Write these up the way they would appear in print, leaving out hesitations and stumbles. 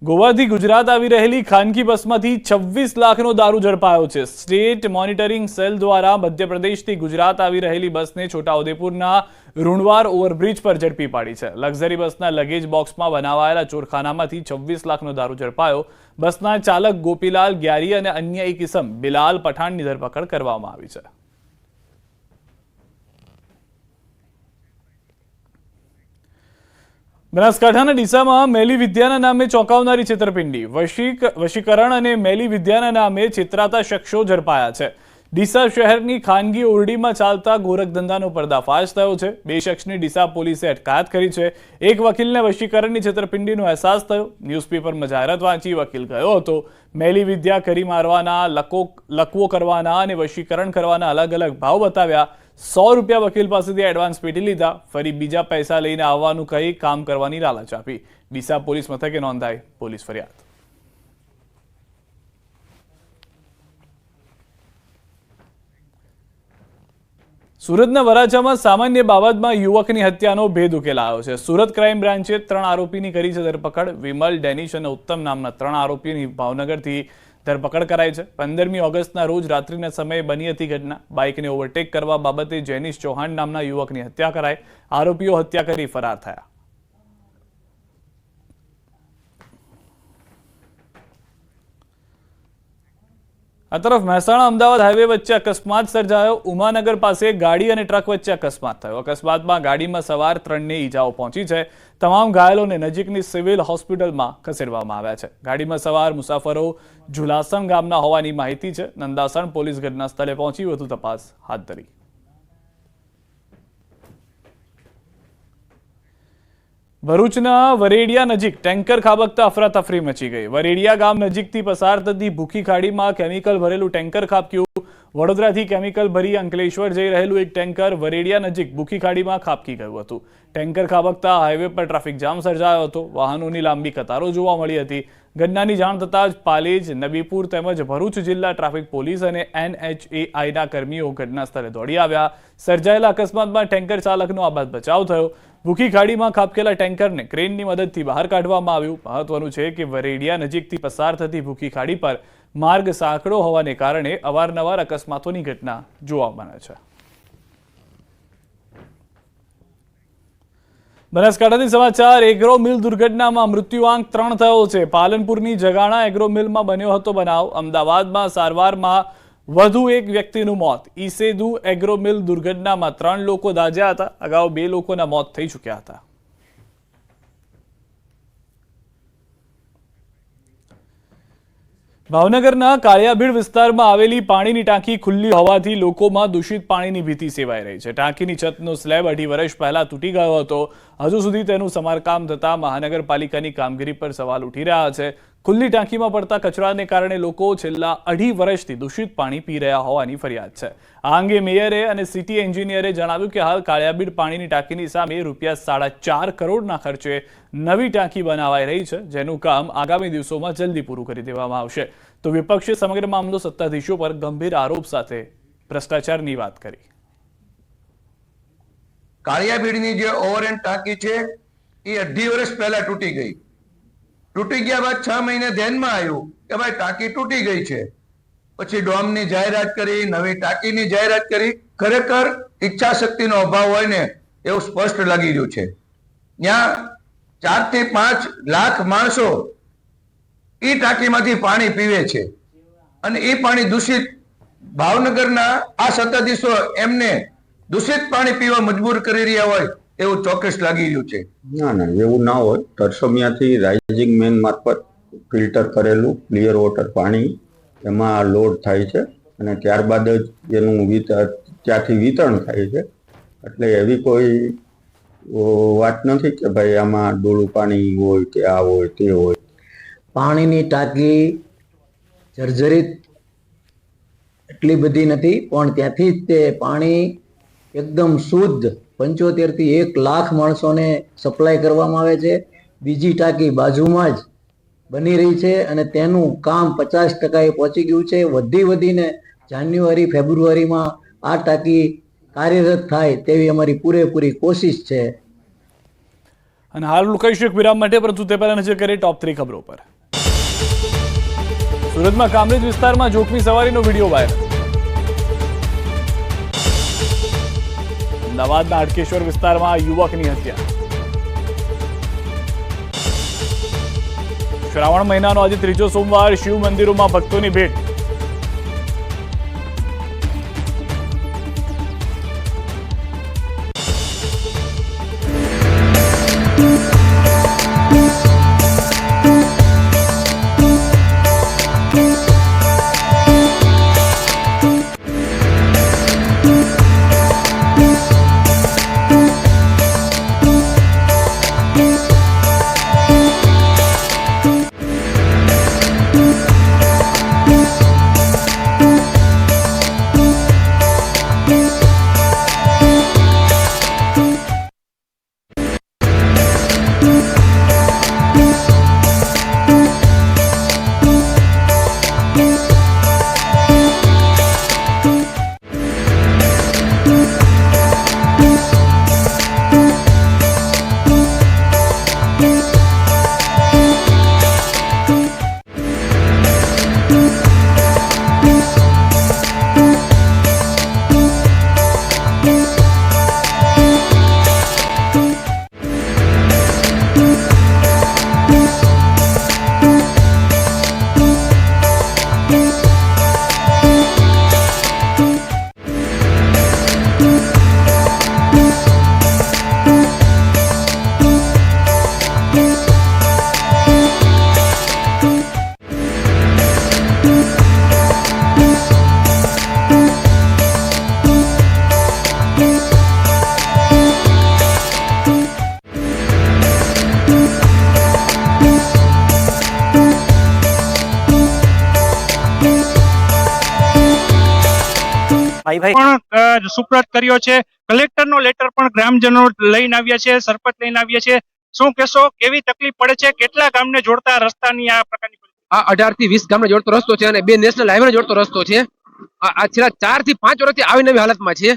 ગોવાથી ગુજરાત આવી રહેલી ખાનગી બસમાંથી 26 લાખનો દારૂ ઝડપાયો છે। સ્ટેટ મોનિટરિંગ સેલ દ્વારા મધ્યપ્રદેશથી ગુજરાત આવી રહેલી બસને છોટાઉદેપુરના રૂણવાર ઓવરબ્રિજ પર ઝડપી પાડી છે। લક્ઝરી બસના લગેજ બોક્સમાં બનાવાયેલા ચોરખાનામાંથી 26 લાખનો દારૂ ઝડપાયો। બસના ચાલક ગોપીલાલ ગ્યારી અને અન્ય એક ઇસમ બિલાલ પઠાણની ધરપકડ કરવામાં આવી છે। બનાસકાંઠાના ડીસામાં મેલી વિદ્યાના નામે ચોંકાવનારી છેતરપિંડી। વશીકરણ અને મેલી વિદ્યાના નામે છેતરાતા શખ્સો ઝડપાયા છે। ડીસા શહેરની ખાનગી ઓરડીમાં ચાલતા ગોરખધંધાનો પર્દાફાશ થયો છે। બે શખ્સની ડીસા પોલીસે અટકાયત કરી છે। એક વકીલને વશીકરણની છેતરપિંડીનો અહેસાસ થયો। ન્યૂઝપેપરમાં જાહેરાત વાંચી વકીલ ગયો હતો। મેલી વિદ્યા કરી મારવાના, લકવો કરવાના અને વશીકરણ કરવાના અલગ અલગ ભાવ બતાવ્યા। 100 રૂપિયા વકીલ પાસેથી એડવાન્સ પેટી લીધા। ફરી બીજા પૈસા લઈને આવવાનું કહી કામ કરવાની લાલચ આપી। ડીસા પોલીસ મથકે નોંધાઈ પોલીસ ફરિયાદ। સુરતના વરાછામાં સામાન્ય બાબતમાં યુવકની હત્યાનો ભેદ ઉકેલાયો છે। સુરત ક્રાઇમ બ્રાન્ચે 3 આરોપીની કરી છે ધરપકડ। વિમલ, ડેનિશ અને ઉત્તમ નામના 3 આરોપીની ભાવનગરથી ધરપકડ કરાઈ છે। 15મી ઓગસ્ટના રોજ રાત્રિના સમયે બની હતી ઘટના। બાઇકને ઓવરટેક કરવા બાબતે જેનિશ ચૌહાણ નામના યુવકની હત્યા કરાઈ। આરોપીઓ હત્યા કરી ફરાર થયા। આ તરફ મહેસાણા અમદાવાદ હાઈવે વચ્ચે અકસ્માત સર્જાયો। ઉમાનગર પાસે ગાડી અને ટ્રક વચ્ચે અકસ્માત થયો। અકસ્માતમાં ગાડીમાં સવાર 3ને ઈજાઓ પહોંચી છે। તમામ ઘાયલોને નજીકની સિવિલ હોસ્પિટલમાં ખસેડવામાં આવ્યા છે। ગાડીમાં સવાર મુસાફરો ઝુલાસણ ગામના હોવાની માહિતી છે। નંદાસણ પોલીસ ઘટના સ્થળે પહોંચી વધુ તપાસ હાથ ધરી। ભરૂચના વરેડિયા નજીક ટેન્કર ખાબકતા અફરાતફરી મચી ગઈ। વરેડિયા ગામ નજીકથી પસાર થતી ભૂખી ખાડીમાં કેમિકલ ભરેલું ટેન્કર ખાબક્યું। વડોદરાથી કેમિકલ ભરી અંકલેશ્વર જઈ રહેલું એક ટેન્કર વરેડિયા નજીક ભૂખી ખાડીમાં ખાબકી ગયું હતું। ટેન્કર ખાબકતા હાઈવે પર ટ્રાફિક જામ સર્જાયો હતો। વાહનોની લાંબી કતારો જોવા મળી હતી। ઘટનાની જાણ થતાં જ પાલેજ, નબીપુર તેમજ ભરૂચ જિલ્લા ટ્રાફિક પોલીસ અને NHAIના કર્મીઓ ઘટના સ્થળે દોડી આવ્યા। સર્જાયેલા અકસ્માતમાં ટેન્કર ચાલકનો આબાદ બચાવ થયો। ભૂખી ખાડીમાં ખાબકેલા ટેન્કરને ક્રેનની મદદથી બહાર કાઢવામાં આવ્યું। મહત્વનું છે કે વરેડિયા નજીકથી પસાર થતી ભૂખી ખાડી પર માર્ગ સાંકડો હોવાને કારણે અવારનવાર અકસ્માતોની ઘટના જોવા મળે છે। બનાસકાંઠાથી સમાચાર। એગ્રો મિલ દુર્ઘટનામાં મૃત્યુઆંક 3 થયો છે। પાલનપુરની જગાણા એગ્રો મિલમાં બન્યો હતો બનાવ। અમદાવાદમાં સારવારમાં વધુ એક વ્યક્તિનું મોત। ઈસેદુ એગ્રો મિલ દુર્ઘટનામાં 3 લોકો દાઝ્યા હતા। અગાઉ 2 લોકોના મોત થઈ ચૂક્યા હતા। ભાવનગરના કાળિયાભીડ વિસ્તારમાં આવેલી પાણીની ટાંકી ખુલ્લી હોવાથી લોકોમાં દૂષિત પાણીની ભીતિ સેવાઈ રહી છે। ટાંકીની છતનો સ્લેબ 2.5 વર્ષ પહેલા તૂટી ગયો હતો। હજુ સુધી તેનું સમારકામ થતાં મહાનગરપાલિકાની કામગીરી પર સવાલ ઉઠી રહ્યા છે। ખુલ્લી ટાંકીમાં પડતા કચરાને કારણે લોકો છેલ્લા 2.5 વર્ષથી દૂષિત પાણી પી રહ્યા હોવાની ફરિયાદ છે। આ અંગે મેયરે અને સિટી એન્જિનિયરે જણાવ્યું કે હાલ કાળિયાભીડ પાણીની ટાંકીની સામે ₹4.5 કરોડના ખર્ચે નવી ટાંકી બનાવાઈ રહી છે, જેનું કામ આગામી દિવસોમાં જલ્દી પૂરું કરી દેવામાં આવશે। તો વિપક્ષે સમગ્ર મામલો સત્તાધીશો પર ગંભીર આરોપ સાથે ભ્રષ્ટાચારની વાત કરી। કાળિયાભીડની જે ઓવરહેડ ટાંકી છે એ 2.5 વર્ષ પહેલા તૂટી ગઈ। તૂટી ગયા બાદ 6 મહિને ધ્યાનમાં આવ્યું કે ભાઈ ટાંકી તૂટી ગઈ છે। પછી ડોમની જાહેરાત કરી, નવી ટાંકીની જાહેરાત કરી। ખરેખર ઈચ્છા શક્તિનો અભાવ હોય ને એવું સ્પષ્ટ લાગી રહ્યું છે। ત્યાં 4 થી 5 લાખ માણસો એ ટાંકીમાંથી પાણી પીવે છે અને એ પાણી દૂષિત, ભાવનગરના આ સત્તાધીશો એમને દૂષિત પાણી પીવા મજબૂર કરી રહ્યા હોય એવું ચોક્કસ લાગી રહ્યું છે। ના એવું ના હોય। તરસમિયાથી રાઇઝિંગ મેન મારફત ફિલ્ટર કરેલું ક્લિયર વોટર પાણી એમાં લોડ થાય છે અને ત્યારબાદ જ એનું ત્યાંથી વિતરણ થાય છે। એટલે એવી કોઈ વાત નથી કે ભાઈ આમાં ડોળું પાણી હોય કે આ હોય તે હોય। પાણીની ટાંકી જર્જરિત એટલી બધી નથી, પણ ત્યાંથી જ તે પાણી એકદમ શુદ્ધ 75 થી 1 લાખ માણસોને સપ્લાય કરવામાં આવે છે। બીજી ટાંકી બાજુમાં જ બની રહી છે અને તેનું કામ 50% પહોંચી ગયું છે। વધીને જાન્યુઆરી ફેબ્રુઆરીમાં આ ટાંકી કાર્યરત થાય તેવી અમારી પૂરેપૂરી કોશિશ છે। અને હાલ રોકાઈશું એક વિરામ માટે, પરંતુ તે પહેલા નજર કરીએ ટોપ 3 ખબરો પર। સુરતમાં કામરેજ વિસ્તારમાં જોખમી સવારીનો વિડીયો વાયરલ. અમદાવાદના હાટકેશ્વર વિસ્તારમાં યુવકની હત્યા. શ્રાવણ મહિનાનો આજે ત્રીજો સોમવાર, શિવ મંદિરોમાં ભક્તોની ભેટ. પણ સુપ્રત કર્યો છે. કલેક્ટરનો લેટર પણ ગ્રામજનો લઈને આવ્યા છે, સરપંચ લઈને આવ્યા છે. શું કહેશો, કેવી તકલીફ પડે છે? કેટલા ગામને જોડતા રસ્તાની આ પ્રકારની આ 18 થી 20 ગામને જોડતો રસ્તો છે અને 2 નેશનલ હાઈવે જોડતો રસ્તો છે. આ છેલ્લા 4 થી 5 વર્ષથી આવી નવી હાલતમાં છે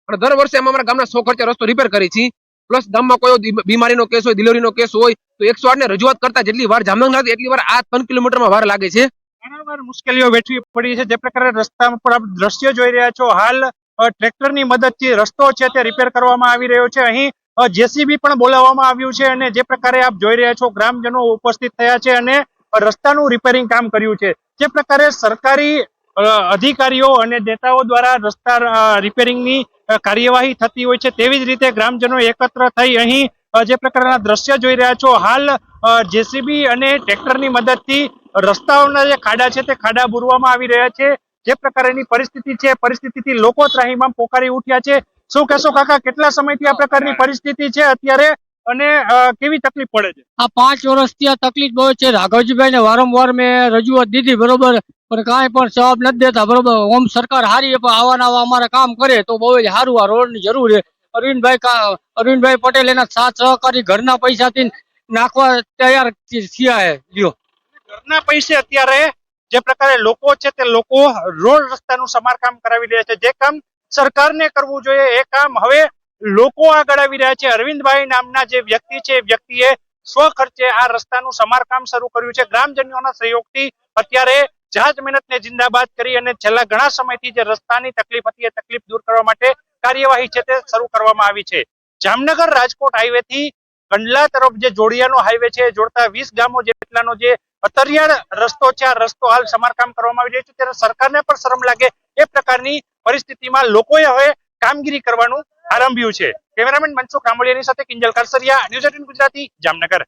અને દર વર્ષે અમે અમારા ગામના 100 ખર્ચે રસ્તો રિપેર કરી છે. પ્લસ ગામમાં કોઈ બીમારીનો કેસ હોય, ડિલિવરીનો કેસ હોય તો 108 ને રજૂઆત કરતા જેટલી વાર જામનગર લાગે એટલી વાર આ 3 કિલોમીટરમાં વાર લાગે છે. ઘણીવાર મુશ્કેલીઓ વેઠવી પડી છે. જે પ્રકારે રસ્તા પર આપ દ્રશ્ય જોઈ રહ્યા છો, હાલ ટ્રેક્ટરની મદદથી રસ્તો છે તે રિપેર કરવામાં આવી રહ્યો છે. અહીં જેસીબી પણ બોલાવવામાં આવ્યું છે અને જે પ્રકારે આપ જોઈ રહ્યા છો, ગ્રામજનો ઉપસ્થિત થયા છે અને રસ્તાનું રિપેરિંગ કામ કર્યું છે. જે પ્રકારે સરકારી અધિકારીઓ અને નેતાઓ દ્વારા રસ્તા રિપેરિંગની કાર્યવાહી થતી હોય છે, તેવી જ રીતે ગ્રામજનો એકત્ર થઈ અહીં જે પ્રકારના દ્રશ્ય જોઈ રહ્યા છો, હાલ જેસીબી અને ટ્રેક્ટરની મદદથી રસ્તાઓના જે ખાડા છે તે ખાડા બુરવામાં આવી રહ્યા છે. જે પ્રકારની પરિસ્થિતિ છે, પરિસ્થિતિથી લોકો ત્રાહિમામ પોકારી ઉઠ્યા છે. શું કહેશો કાકા, કેટલા સમયથી આ પ્રકારની પરિસ્થિતિ છે અત્યારે અને કેવી તકલીફ પડે છે? આ 5 વર્ષથી આ તકલીફ બહુ છે. રાઘવજીભાઈ ને વારંવાર મેં રજૂઆત દીધી, બરોબર, પણ કાંઈ પણ જવાબ નથી દેતા, બરોબર. ઓમ સરકાર હારી પણ આવા અમારે કામ કરે તો બહુ જ સારું. આ રોડ ની જરૂર છે. અરવિંદભાઈ પટેલ એના સાથ સહકારી ઘરના પૈસાથી નાખવા તૈયાર થયા છે. લ્યો, ઘરના પૈસે અત્યારે જે પ્રકારે લોકો છે તે લોકો રોડ રસ્તાનું સમારકામ કરાવી રહ્યા છે. જે કામ સરકારને કરવું જોઈએ એ કામ હવે લોકો આગળ આવી રહ્યા છે. અરવિંદભાઈ નામના જે વ્યક્તિ છે, વ્યક્તિએ સ્વ ખર્ચે આ રસ્તાનું સમારકામ શરૂ કર્યું છે. ગ્રામજનોના સહયોગથી અત્યારે જાત મહેનતને જિંદાબાદ કરી અને છેલ્લા ઘણા સમયથી જે રસ્તાની તકલીફ હતી એ તકલીફ દૂર કરવા માટે કાર્યવાહી છે તે શરૂ કરવામાં આવી છે. જામનગર રાજકોટ હાઈવે થી કંડલા તરફ જે જોડિયાનો હાઈવે છે, જોડતા 20 ગામો જેટલાનો જે અતરિયાળ રસ્તો છે, આ રસ્તો હાલ સમારકામ કરવામાં આવી રહ્યો છે. ત્યારે સરકારને પણ શરમ લાગે એ પ્રકારની પરિસ્થિતિમાં લોકોએ હવે કામગીરી કરવાનું આરંભ્યું છે. કેમેરામેન મનસુખ કામળિયાની સાથે કિંજલ કારસરિયા, ન્યૂઝ 18 ગુજરાતી, જામનગર.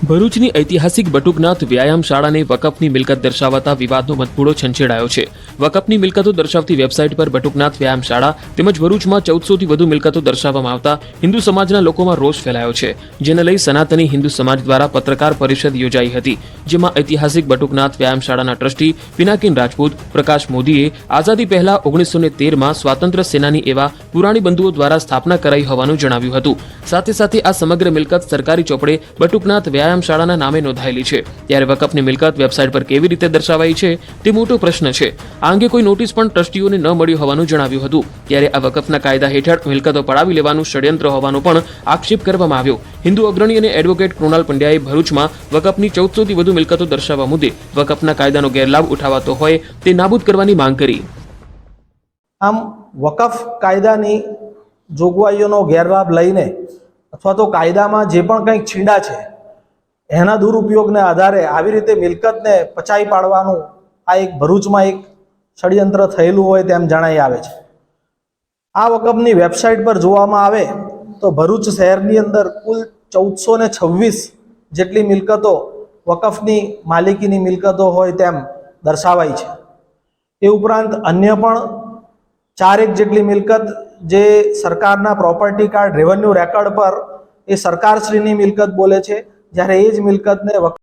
ભરૂચની ઐતિહાસિક બટુકનાથ વ્યાયામ શાળાને વકફની મિલકત દર્શાવતા વિવાદનો મતપૂડો છંછેડાયો છે. વકફની મિલકતો દર્શાવતી વેબસાઇટ પર બટુકનાથ વ્યાયામ શાળા તેમજ ભરૂચમાં 1400 થી વધુ મિલકતો દર્શાવવામાં આવતા હિન્દુ સમાજના લોકોમાં રોષ ફેલાયો છે, જેને લઈ સનાતની હિન્દુ સમાજ દ્વારા પત્રકાર પરિષદ યોજાઈ હતી, જેમાં ઐતિહાસિક બટુકનાથ વ્યાયામ શાળાના ટ્રસ્ટી પિનાકિન રાજપૂત પ્રકાશ મોદીએ આઝાદી પહેલા 1913માં સ્વાતંત્ર્ય સેનાની એવા પુરાણી બંધુઓ દ્વારા સ્થાપના કરાઈ હોવાનું જણાવ્યું હતું. સાથે સાથે આ સમગ્ર મિલકત સરકારી ચોપડે બટુકનાથ વ્યાયામ શાળાના નામે નોંધાયેલી છે. ત્યારે વકફની મિલકત વેબસાઇટ પર કેવી રીતે દર્શાવાઈ છે તે મોટો પ્રશ્ન છે. આ અંગે કોઈ નોટિસ પણ ટ્રસ્ટીઓને ન મળી હોવાનું જણાવ્યું હતું. ત્યારે આ વકફના કાયદા હેઠળ મિલકતો પડાવી લેવાનું ષડયંત્ર હોવાનો પણ આક્ષેપ કરવામાં આવ્યો. હિન્દુ અગ્રણી અને એડવોકેટ કૃણાલ પંડ્યાએ ભરૂચમાં વકફની 1400 થી વધુ મિલકતો દર્શાવવા મુદ્દે વકફના કાયદાનો ગેરલાભ ઉઠાવાતો હોય તે નાબૂદ કરવાની માંગ કરી. આમ વકફ કાયદાની જોગવાઈઓનો ગેરલાભ લઈને અથવા તો કાયદામાં જે પણ કંઈક છીંડા છે એના દુરુપયોગને આધારે આવી રીતે મિલકતને પચાવી પાડવાનું આ એક ભરૂચમાં એક ષડયંત્ર થયેલું હોય તેમ જણાઈ આવે છે. આ વકફની વેબસાઇટ પર જોવામાં આવે તો ભરૂચ શહેરની અંદર કુલ 1426 જેટલી મિલકતો વકફની માલિકીની મિલકતો હોય તેમ દર્શાવાઈ છે. એ ઉપરાંત અન્ય પણ 4 જેટલી મિલકત જે સરકારના પ્રોપર્ટી કાર્ડ રેવન્યુ રેકર્ડ પર એ સરકારશ્રીની મિલકત બોલે છે, જ્યારે એ જ મિલકતને